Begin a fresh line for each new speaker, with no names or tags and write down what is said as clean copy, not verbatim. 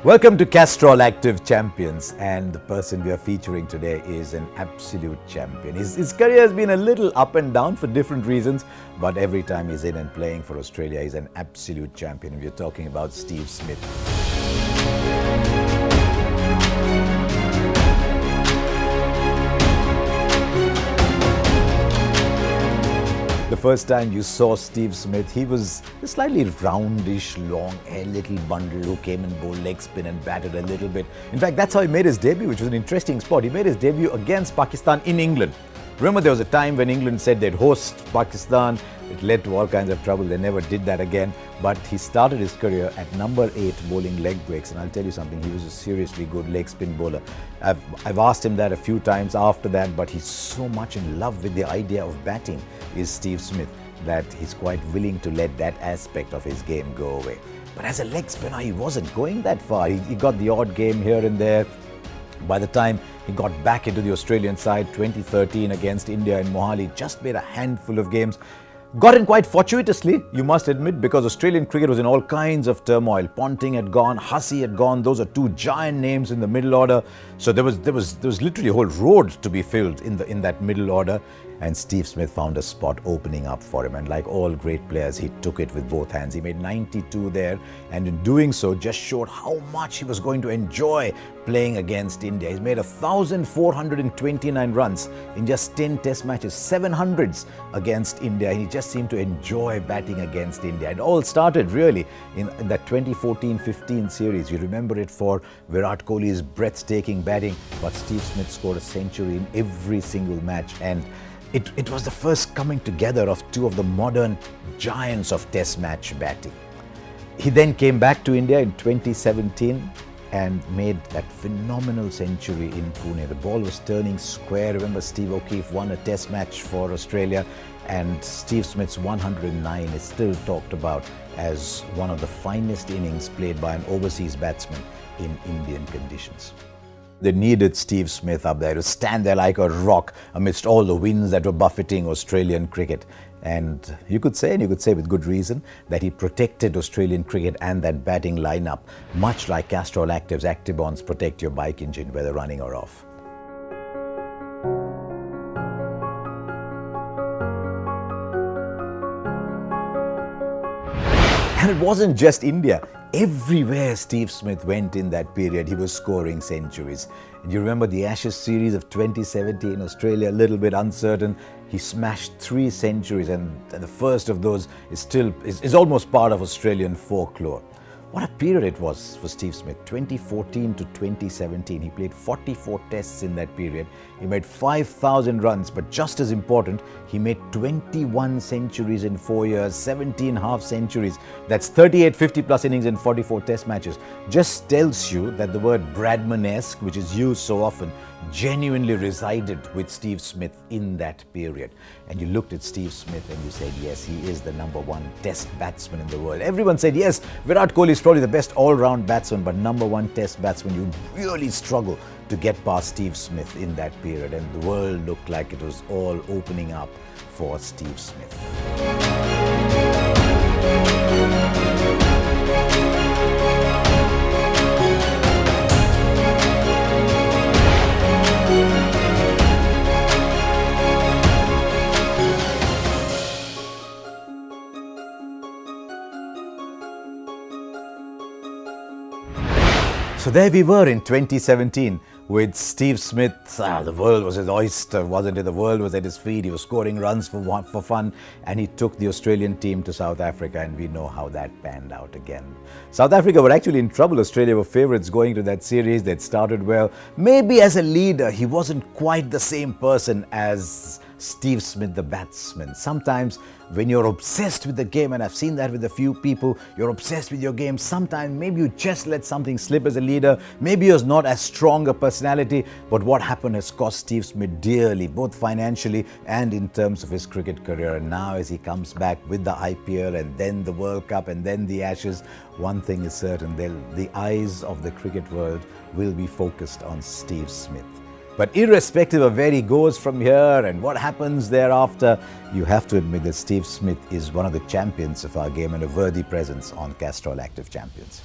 Welcome to Castrol Active Champions, and the person we are featuring today is an absolute champion. His career has been a little up and down for different reasons, but every time he's in and playing for Australia, he's an absolute champion. We're talking about Steve Smith. The first time you saw Steve Smith, he was a slightly roundish, long hair, little bundle who came and bowled leg spin and batted a little bit. In fact, that's how he made his debut, which was an interesting spot. He made his debut against Pakistan in England. Remember, there was a time when England said they'd host Pakistan. It led to all kinds of trouble. They never did that again. But he started his career at number 8 bowling leg breaks. And I'll tell you something, he was a seriously good leg spin bowler. I've asked him that a few times after that, but he's so much in love with the idea of batting, is Steve Smith, that he's quite willing to let that aspect of his game go away. But as a leg spinner, he wasn't going that far. He got the odd game here and there. By the time he got back into the Australian side, 2013 against India in Mohali, just made a handful of games. Got in quite fortuitously, you must admit, because Australian cricket was in all kinds of turmoil. Ponting had gone, Hussey had gone. Those are two giant names in the middle order. So there was literally a whole road to be filled in that middle order. And Steve Smith found a spot opening up for him. And like all great players, he took it with both hands. He made 92 there, and in doing so, just showed how much he was going to enjoy playing against India. He's made 1,429 runs in just 10 test matches, 700s against India. And he just seemed to enjoy batting against India. It all started really in that 2014-15 series. You remember it for Virat Kohli's breathtaking batting, but Steve Smith scored a century in every single match. And it was the first coming together of two of the modern giants of test match batting. He then came back to India in 2017 and made that phenomenal century in Pune. The ball was turning square. Remember, Steve O'Keefe won a test match for Australia, and Steve Smith's 109 is still talked about as one of the finest innings played by an overseas batsman in Indian conditions. They needed Steve Smith up there to stand there like a rock amidst all the winds that were buffeting Australian cricket. And you could say with good reason, that he protected Australian cricket and that batting lineup, much like Castrol Active's Actibonds protect your bike engine whether running or off. And it wasn't just India. Everywhere Steve Smith went in that period, he was scoring centuries. And you remember the Ashes series of 2017, Australia a little bit uncertain. He smashed 3 centuries, and the first of those is almost part of Australian folklore. What a period it was for Steve Smith, 2014 to 2017. He played 44 tests in that period. He made 5,000 runs, but just as important, he made 21 centuries in 4 years, 17 half centuries. That's 38 50-plus innings in 44 test matches. Just tells you that the word Bradman-esque, which is used so often, genuinely resided with Steve Smith in that period. And you looked at Steve Smith and you said, yes, he is the number 1 test batsman in the world. Everyone said, yes, Virat Kohli is probably the best all-round batsman, but number 1 test batsman, you really struggle to get past Steve Smith in that period. And the world looked like it was all opening up for Steve Smith. So there we were in 2017 with Steve Smith. The world was his oyster, wasn't it? The world was at his feet. He was scoring runs for fun, and he took the Australian team to South Africa, and we know how that panned out again. South Africa were actually in trouble. Australia were favourites going to that series. They'd started well. Maybe as a leader, he wasn't quite the same person as Steve Smith, the batsman. Sometimes when you're obsessed with the game, and I've seen that with a few people, you're obsessed with your game, sometimes maybe you just let something slip as a leader. Maybe you're not as strong a personality, but what happened has cost Steve Smith dearly, both financially and in terms of his cricket career. And now as he comes back with the IPL and then the World Cup and then the Ashes, one thing is certain, the eyes of the cricket world will be focused on Steve Smith. But irrespective of where he goes from here and what happens thereafter, you have to admit that Steve Smith is one of the champions of our game and a worthy presence on Castrol Active Champions.